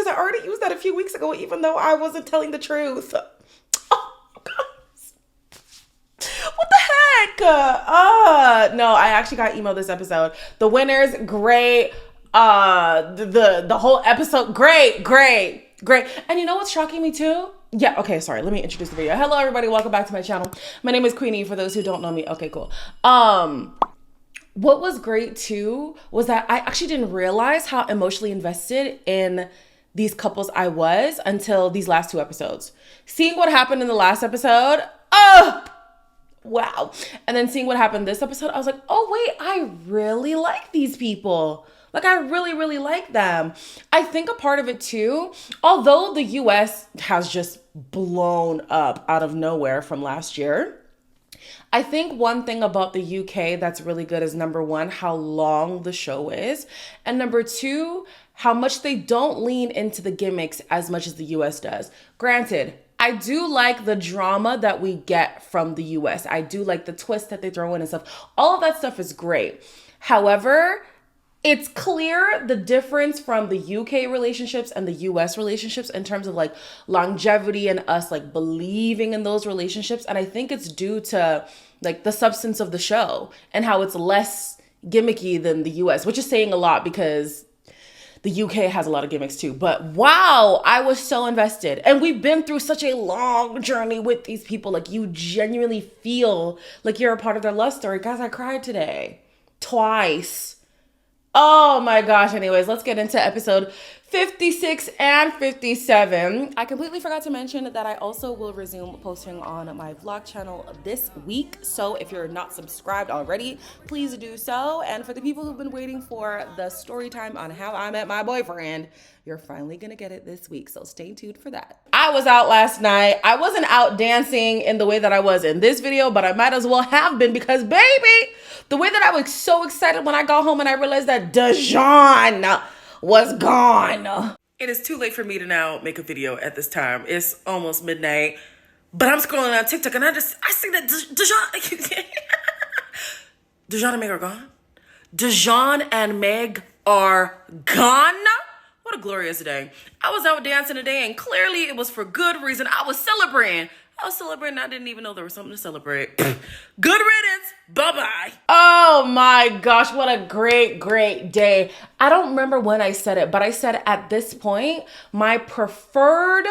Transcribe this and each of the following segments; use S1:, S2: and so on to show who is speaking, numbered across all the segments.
S1: because I already used that a few weeks ago, even though I wasn't telling the truth. Oh, guys. What the heck? No, I actually got emailed this episode. The winners, great. The whole episode, great. And you know what's shocking me too? Yeah, okay, sorry. Let me introduce the video. Hello, everybody. Welcome back to my channel. My name is Queenie, for those who don't know me. Okay, cool. What was great too was that I actually didn't realize how emotionally invested in these couples I was until these last two episodes. Seeing what happened in the last episode, wow. And then seeing what happened this episode, I was like, oh wait, I really like these people. Like, I really, really like them. I think a part of it too, although the US has just blown up out of nowhere from last year, I think one thing about the UK that's really good is, number one, how long the show is. And number two, how much they don't lean into the gimmicks as much as the US does. Granted, I do like the drama that we get from the US. I do like the twist that they throw in and stuff. All of that stuff is great. However, it's clear the difference from the UK relationships and the US relationships in terms of like longevity and us like believing in those relationships. And I think it's due to like the substance of the show and how it's less gimmicky than the US, which is saying a lot because the UK has a lot of gimmicks too. But wow, I was so invested. And we've been through such a long journey with these people. Like, you genuinely feel like you're a part of their love story. Guys, I cried today. Twice. Oh my gosh. Anyways, let's get into episode 56 and 57. I completely forgot to mention that I also will resume posting on my vlog channel this week. So if you're not subscribed already, please do so. And for the people who've been waiting for the story time on how I met my boyfriend, you're finally gonna get it this week. So stay tuned for that. I was out last night. I wasn't out dancing in the way that I was in this video, but I might as well have been because, baby, the way that I was so excited when I got home and I realized that Dejan was gone. It is too late for me to now make a video at this time. It's almost midnight, but I'm scrolling on TikTok and I see that Dejan and Meg are gone. Dejan and Meg are gone. What a glorious day. I was out dancing today and clearly it was for good reason. I was celebrating. I didn't even know there was something to celebrate. Good riddance. Bye-bye. Oh my gosh, what a great day. I don't remember when I said it, but I said at this point, my preferred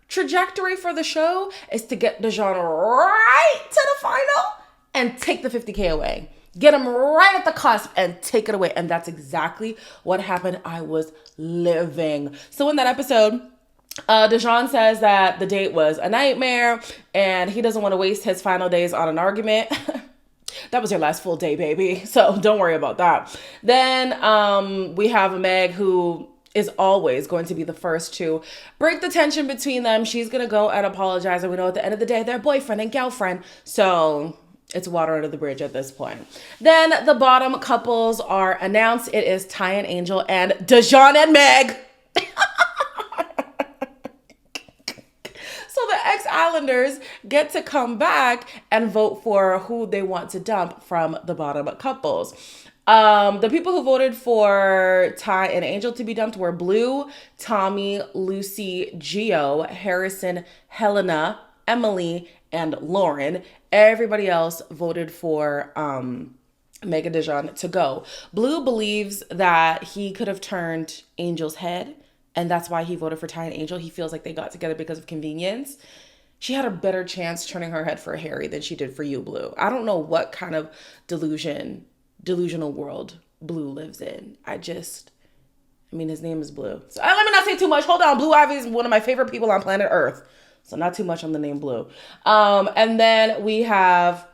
S1: trajectory for the show is to get Dejan right to the final and take the 50K away. Get him right at the cusp and take it away. And that's exactly what happened. I was living. So in that episode, Dejan says that the date was a nightmare and he doesn't want to waste his final days on an argument. That was your last full day, baby. So don't worry about that. Then we have Meg, who is always going to be the first to break the tension between them. She's going to go and apologize. And we know at the end of the day, they're boyfriend and girlfriend. So it's water under the bridge at this point. Then the bottom couples are announced. It is Ty and Angel and Dejan and Meg. So the ex-Islanders get to come back and vote for who they want to dump from the bottom couples. The people who voted for Ty and Angel to be dumped were Blue, Tommy, Lucy, Gio, Harrison, Helena, Emily, and Lauren. Everybody else voted for Meg and Dejan to go. Blue believes that he could have turned Angel's head, and that's why he voted for Ty and Angel. He feels like they got together because of convenience. She had a better chance turning her head for Harry than she did for you, Blue. I don't know what kind of delusional world Blue lives in. His name is Blue. So let me not say too much. Hold on. Blue Ivy is one of my favorite people on planet Earth. So not too much on the name Blue. And then we have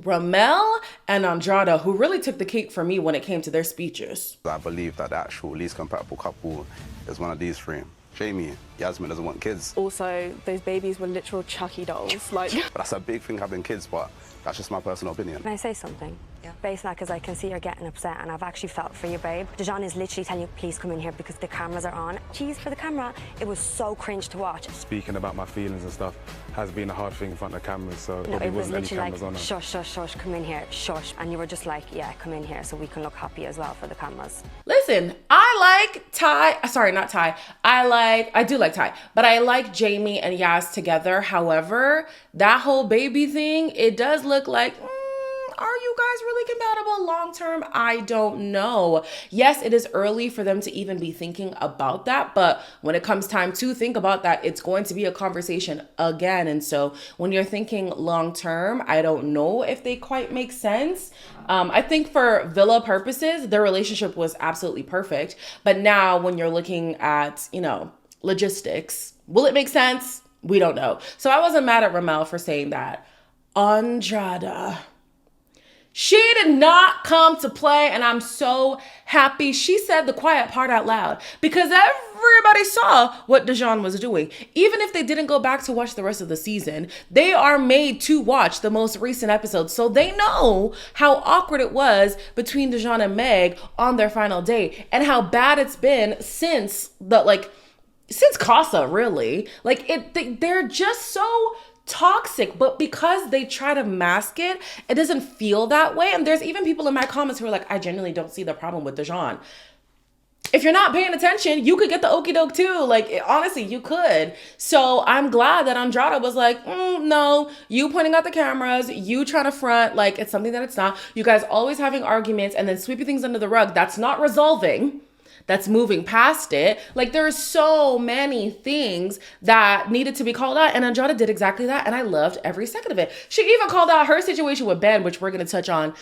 S1: Ramel and Andrada, who really took the cake for me when it came to their speeches.
S2: I believe that the actual least compatible couple is one of these three. Jamie, Yasmin doesn't want kids.
S3: Also, those babies were literal Chucky dolls. But
S2: that's a big thing, having kids, but that's just my personal opinion.
S4: Can I say something? Yeah. Based on that, because I can see you're getting upset and I've actually felt for you, babe. Dejan is literally telling you, please come in here because the cameras are on. Cheese for the camera. It was so cringe to watch.
S5: Speaking about my feelings and stuff, has been a hard thing in front of cameras, so
S4: No,
S5: probably
S4: it was
S5: wasn't any
S4: literally
S5: cameras
S4: like,
S5: on her.
S4: shush, shush, shush, come in here, shush. And you were just like, yeah, come in here so we can look happy as well for the cameras.
S1: Listen, I like Ty. Sorry, not Ty. I do like Ty, but I like Jamie and Yas together. However, that whole baby thing, it does look like, are you guys really compatible long term? I don't know. Yes, it is early for them to even be thinking about that, but when it comes time to think about that, it's going to be a conversation again. And so when you're thinking long term, I don't know if they quite make sense. I think for Villa purposes, their relationship was absolutely perfect. But now when you're looking at, logistics, will it make sense? We don't know. So I wasn't mad at Ramel for saying that. Andrada. She did not come to play, and I'm so happy she said the quiet part out loud because everybody saw what Dejan was doing. Even if they didn't go back to watch the rest of the season, they are made to watch the most recent episodes, so they know how awkward it was between Dejan and Meg on their final day and how bad it's been since Casa, really. They're just so toxic, but because they try to mask it, it doesn't feel that way. And there's even people in my comments who are like, I genuinely don't see the problem with Dejan. If you're not paying attention, you could get the okie doke too. Honestly, you could. So I'm glad that Andrada was like, no, you pointing out the cameras, you trying to front like it's something that it's not. You guys always having arguments and then sweeping things under the rug. That's not resolving. That's moving past it. There are so many things that needed to be called out, and Andrada did exactly that, and I loved every second of it. She even called out her situation with Ben, which we're going to touch on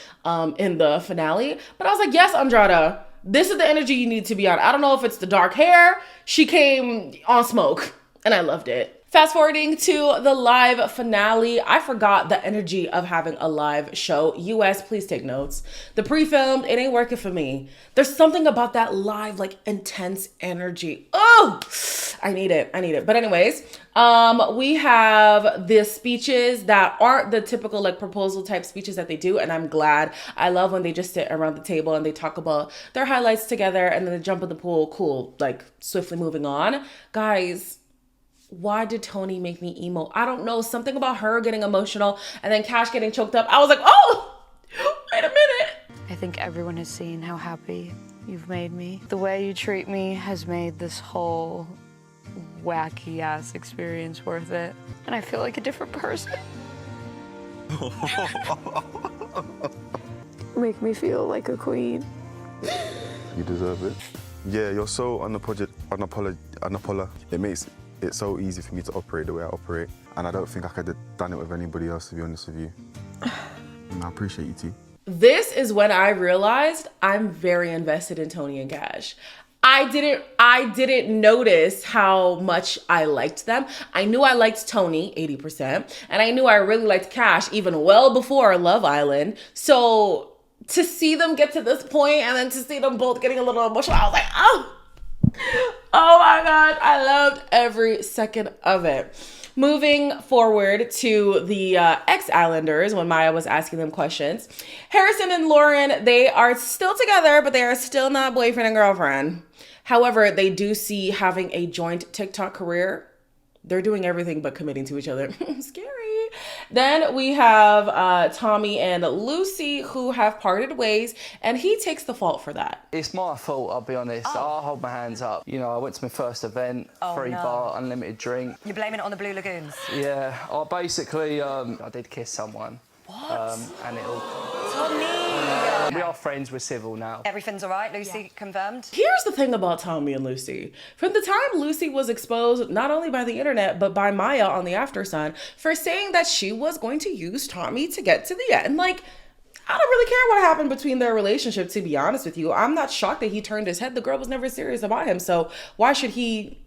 S1: in the finale. But I was like, yes, Andrada, this is the energy you need to be on. I don't know if it's the dark hair. She came on smoke, and I loved it. Fast forwarding to the live finale, I forgot the energy of having a live show. US, please take notes. The pre-filmed, it ain't working for me. There's something about that live, intense energy. Oh, I need it. But anyways, we have the speeches that aren't the typical proposal type speeches that they do. And I'm glad. I love when they just sit around the table and they talk about their highlights together and then they jump in the pool. Cool. Swiftly moving on. Guys, why did Tony make me emo? I don't know. Something about her getting emotional and then Cash getting choked up. I was like, oh, wait a minute.
S6: I think everyone has seen how happy you've made me. The way you treat me has made this whole wacky ass experience worth it. And I feel like a different person.
S3: Make me feel like a queen.
S7: You deserve it. Yeah, you're so it makes it's so easy for me to operate the way I operate, and I don't think I could have done it with anybody else, to be honest with you. And I appreciate you too.
S1: This is when I realized I'm very invested in Tony and Cash. I didn't notice how much I liked them. I knew I liked Tony 80%, and I knew I really liked Cash even well before Love Island. So to see them get to this point and then to see them both getting a little emotional, I was like, oh my God, I loved every second of it. Moving forward to the ex-Islanders, when Maya was asking them questions, Harrison and Lauren, they are still together, but they are still not boyfriend and girlfriend. However, they do see having a joint TikTok career. They're doing everything but committing to each other. Scary. Then we have Tommy and Lucy, who have parted ways, and he takes the fault for that.
S8: It's my fault, I'll be honest. I'll hold my hands up. I went to my first event, free bar, unlimited drink.
S9: You're blaming it on the Blue Lagoons?
S8: Yeah, I did kiss someone. What? And it'll...
S9: Tommy!
S8: We are friends, we're civil now.
S9: Everything's all right, Lucy confirmed?
S1: Here's the thing about Tommy and Lucy. From the time Lucy was exposed, not only by the internet, but by Maya on the Aftersun, for saying that she was going to use Tommy to get to the end, I don't really care what happened between their relationship, to be honest with you. I'm not shocked that he turned his head. The girl was never serious about him, so why should he...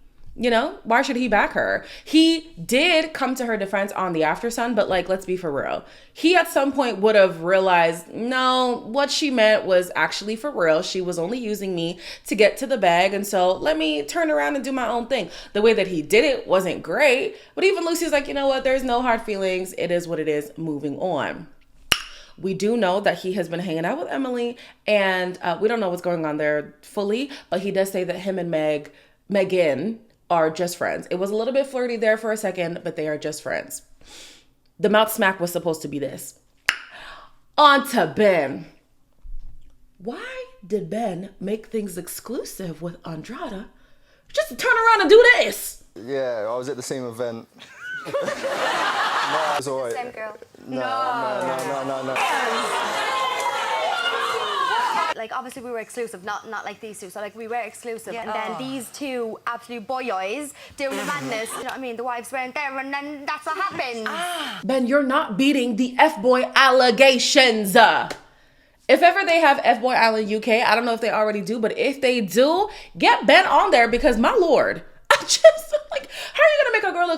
S1: why should he back her? He did come to her defense on the Aftersun, but let's be for real. He at some point would have realized, no, what she meant was actually for real. She was only using me to get to the bag. And so let me turn around and do my own thing. The way that he did it wasn't great. But even Lucy's like, you know what? There's no hard feelings. It is what it is. Moving on. We do know that he has been hanging out with Emily, and we don't know what's going on there fully, but he does say that him and Megan are just friends. It was a little bit flirty there for a second, but they are just friends. The mouth smack was supposed to be this. On to Ben. Why did Ben make things exclusive with Andrada just to turn around and do this?
S7: Yeah, I was at the same event. No, it was alright.
S4: Same girl.
S7: No.
S4: Like, obviously we were exclusive, not like these two. So like we were exclusive,
S9: Yeah.
S4: and then these two absolute boys doing the madness. You know what I mean? The wives weren't there, and then that's what happens.
S1: Ben, you're not beating the F-boy allegations. If ever they have F-boy Island UK, I don't know if they already do, but if they do, get Ben on there, because my lord, I just like, how are you gonna make a girl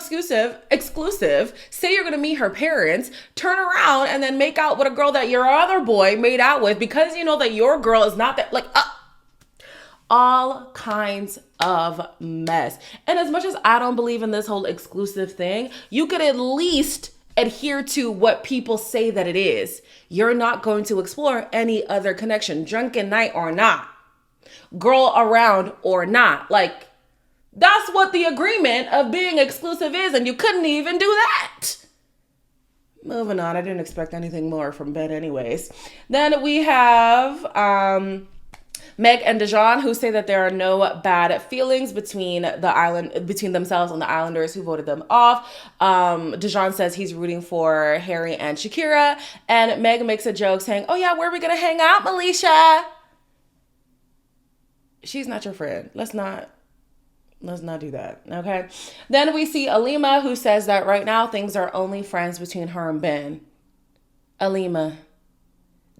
S1: exclusive, say you're gonna meet her parents, turn around and then make out with a girl that your other boy made out with because you know that your girl is not that, like, all kinds of mess. And as much as I don't believe in this whole exclusive thing, you could at least adhere to what people say that it is. You're not going to explore any other connection, drunken night or not, girl around or not. Like, that's what the agreement of being exclusive is, and you couldn't even do that. Moving on, I didn't expect anything more from Ben anyways. Then we have Meg and Dijon, who say that there are no bad feelings between themselves and the Islanders who voted them off. Dijon says he's rooting for Harry and Shakira, and Meg makes a joke saying, "Oh yeah, where are we gonna hang out, Alicia?" She's not your friend. Let's not do that, okay? Then we see Alima, who says that right now things are only friends between her and Ben. Alima,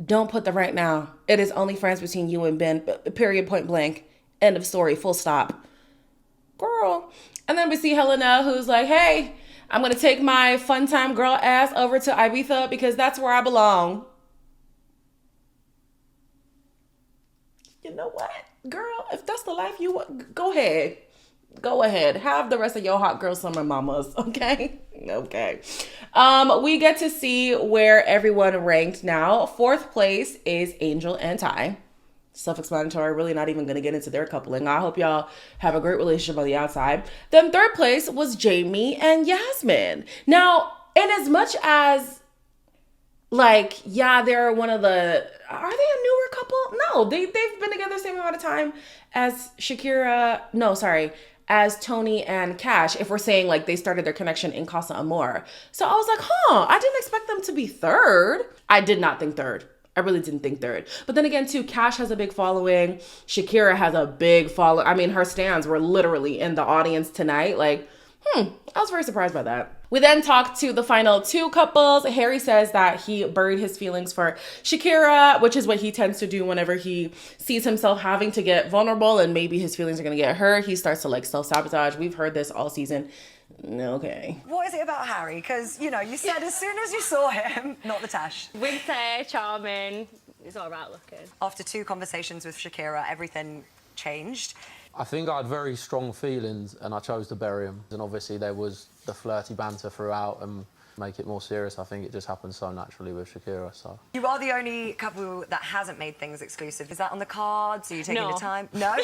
S1: don't put the right now. It is only friends between you and Ben, period, point blank. End of story, full stop. Girl. And then we see Helena, who's like, hey, I'm going to take my fun time girl ass over to Ibiza because that's where I belong. You know what, girl? If that's the life you want, go ahead. Go ahead. Have the rest of your hot girl summer mamas, okay? Okay. We get to see where everyone ranked now. 4th place is Angel and Ty. Self-explanatory. Really not even going to get into their coupling. I hope y'all have a great relationship on the outside. Then 3rd place was Jamie and Yasmin. Now, in as much as, like, yeah, they're one of the... Are they a newer couple? No, they've been together the same amount of time as as Tony and Cash, if we're saying like they started their connection in Casa Amor. So I was like, I didn't expect them to be 3rd. I did not think 3rd. I really didn't think 3rd. But then again, too, Cash has a big following. Shakira has a big following. I mean, her stans were literally in the audience tonight. Like, I was very surprised by that. We then talked to the final 2 couples. Harry says that he buried his feelings for Shakira, which is what he tends to do whenever he sees himself having to get vulnerable and maybe his feelings are going to get hurt. He starts to like self-sabotage. We've heard this all season. Okay.
S9: What is it about Harry? Because, you know, you said as soon as you saw him, not the Tash.
S10: Winter, charming, he's all right looking.
S9: After 2 conversations with Shakira, everything changed.
S5: I think I had very strong feelings and I chose to bury him. And obviously there was the flirty banter throughout and make it more serious. I think it just happened so naturally with Shakira, so.
S9: You are the only couple that hasn't made things exclusive. Is that on the cards? Are you taking
S10: No.
S9: the time? No?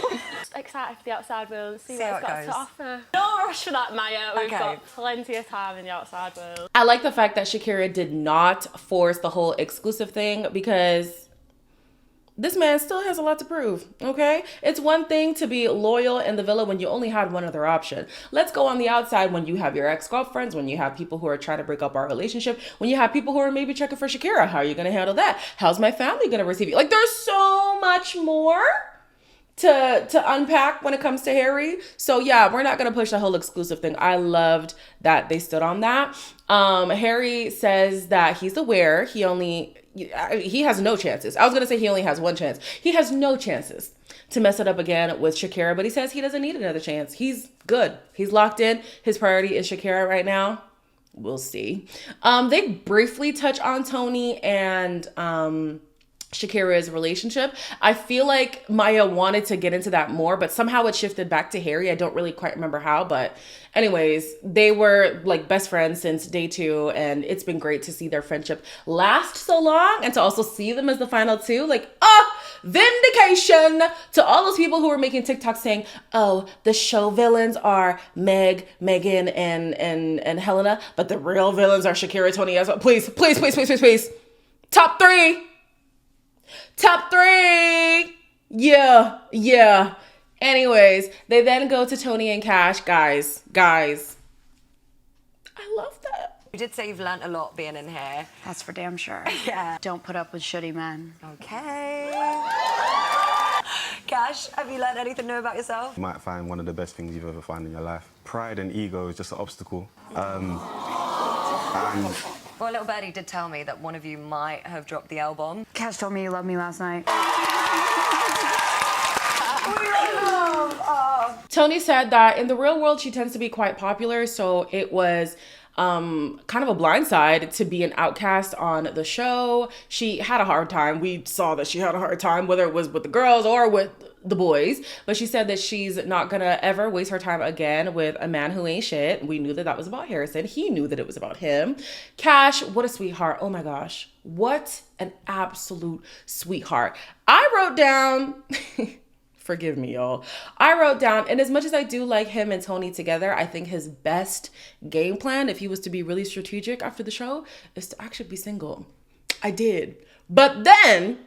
S10: Excited for the outside world, see
S9: how
S10: what it's
S9: it
S10: got to
S9: goes.
S10: offer. No rush for that, Maya. We've
S9: Okay.
S10: got plenty of time in the outside world.
S1: I like the fact that Shakira did not force the whole exclusive thing because this man still has a lot to prove, okay? It's one thing to be loyal in the villa when you only had one other option. Let's go on the outside when you have your ex-girlfriends, when you have people who are trying to break up our relationship, when you have people who are maybe checking for Shakira. How are you going to handle that? How's my family going to receive you? Like, there's so much more to unpack when it comes to Harry. So yeah, we're not going to push the whole exclusive thing. I loved that they stood on that. Harry says that he's aware he has no chances. I was going to say he only has one chance. He has no chances to mess it up again with Shakira, but he says he doesn't need another chance. He's good. He's locked in. His priority is Shakira right now. We'll see. They briefly touch on Tony and Shakira's relationship. I feel like Maya wanted to get into that more, but somehow it shifted back to Harry. I don't really quite remember how, but anyways, they were like best friends since day 2, and it's been great to see their friendship last so long and to also see them as the final 2. Like, Vindication to all those people who were making TikToks saying, oh, the show villains are Megan, and Helena, but the real villains are Shakira, Tony as well. Please. Top three. Yeah. Anyways, they then go to Tony and Cash. Guys, I love that.
S9: You did say you've learnt a lot being in here.
S6: That's for damn sure.
S9: Yeah.
S6: Don't put up with shitty men.
S9: Okay. Cash, have you learnt anything new about yourself?
S7: You might find one of the best things you've ever found in your life. Pride and ego is just an obstacle. And
S9: Well, little birdie did tell me that one of you might have dropped the L-bomb.
S6: Cash told me you loved me last night.
S1: Tony said that in the real world, she tends to be quite popular, so it was kind of a blindside to be an outcast on the show. She had a hard time. We saw that she had a hard time, whether it was with the girls or with the boys. But she said that she's not gonna ever waste her time again with a man who ain't shit. We knew that that was about Harrison. He knew that it was about him. Cash, what a sweetheart. Oh my gosh. What an absolute sweetheart. I wrote down... Forgive me, y'all. I wrote down, and as much as I do like him and Tony together, I think his best game plan, if he was to be really strategic after the show, is to actually be single. I did. But then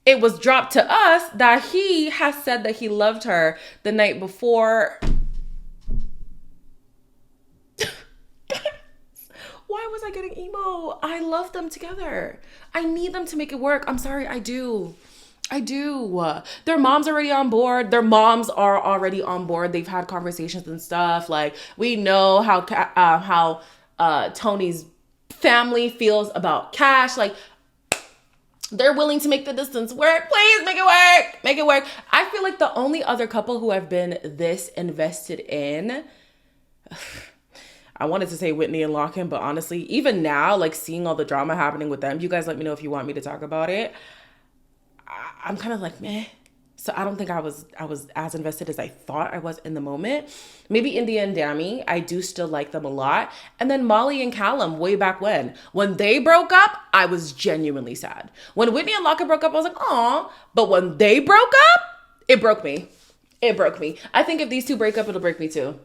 S1: it was dropped to us that he has said that he loved her the night before. Why was I getting emo? I love them together. I need them to make it work. I'm sorry, I do. Their mom's already on board. Their moms are already on board. They've had conversations and stuff. Like, we know how Tony's family feels about Cash. Like, they're willing to make the distance work. Please make it work. I feel like the only other couple who have been this invested in, I wanted to say Whitney and Lachlan, but honestly, even now, like, seeing all the drama happening with them, you guys let me know if you want me to talk about it. I'm kind of like, meh. So I don't think I was as invested as I thought I was in the moment. Maybe India and Dami, I do still like them a lot. And then Molly and Callum, way back when they broke up, I was genuinely sad. When Whitney and Lachlan broke up, I was like, aw. But when they broke up, it broke me. I think if these two break up, it'll break me too.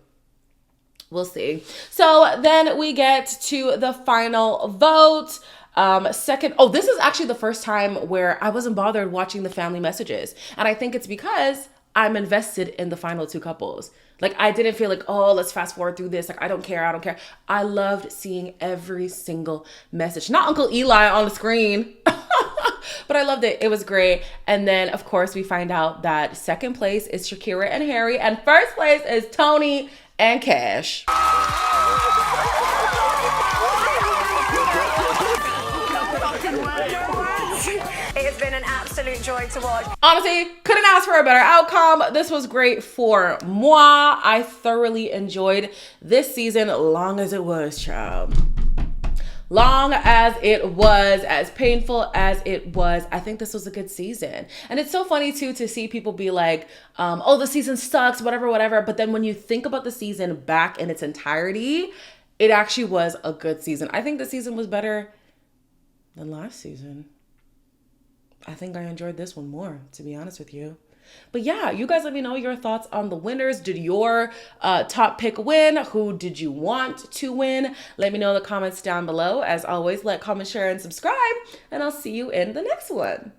S1: We'll see. So then we get to the final vote. This is actually the first time where I wasn't bothered watching the family messages. And I think it's because I'm invested in the final two couples. Like, I didn't feel like, oh, let's fast forward through this. Like, I don't care. I loved seeing every single message. Not Uncle Eli on the screen, but I loved it. It was great. And then, of course, we find out that second place is Shakira and Harry, and first place is Tony and Cash.
S9: It has been an absolute joy to watch.
S1: Honestly, couldn't ask for a better outcome. This was great for moi. I thoroughly enjoyed this season, long as it was, child. Long as it was, as painful as it was, I think this was a good season. And it's so funny too to see people be like, oh, the season sucks, whatever. But then when you think about the season back in its entirety, it actually was a good season. I think the season was better than last season. I think I enjoyed this one more, to be honest with you. But yeah, you guys let me know your thoughts on the winners. Did your top pick win? Who did you want to win? Let me know in the comments down below. As always, like, comment, share, and subscribe. And I'll see you in the next one.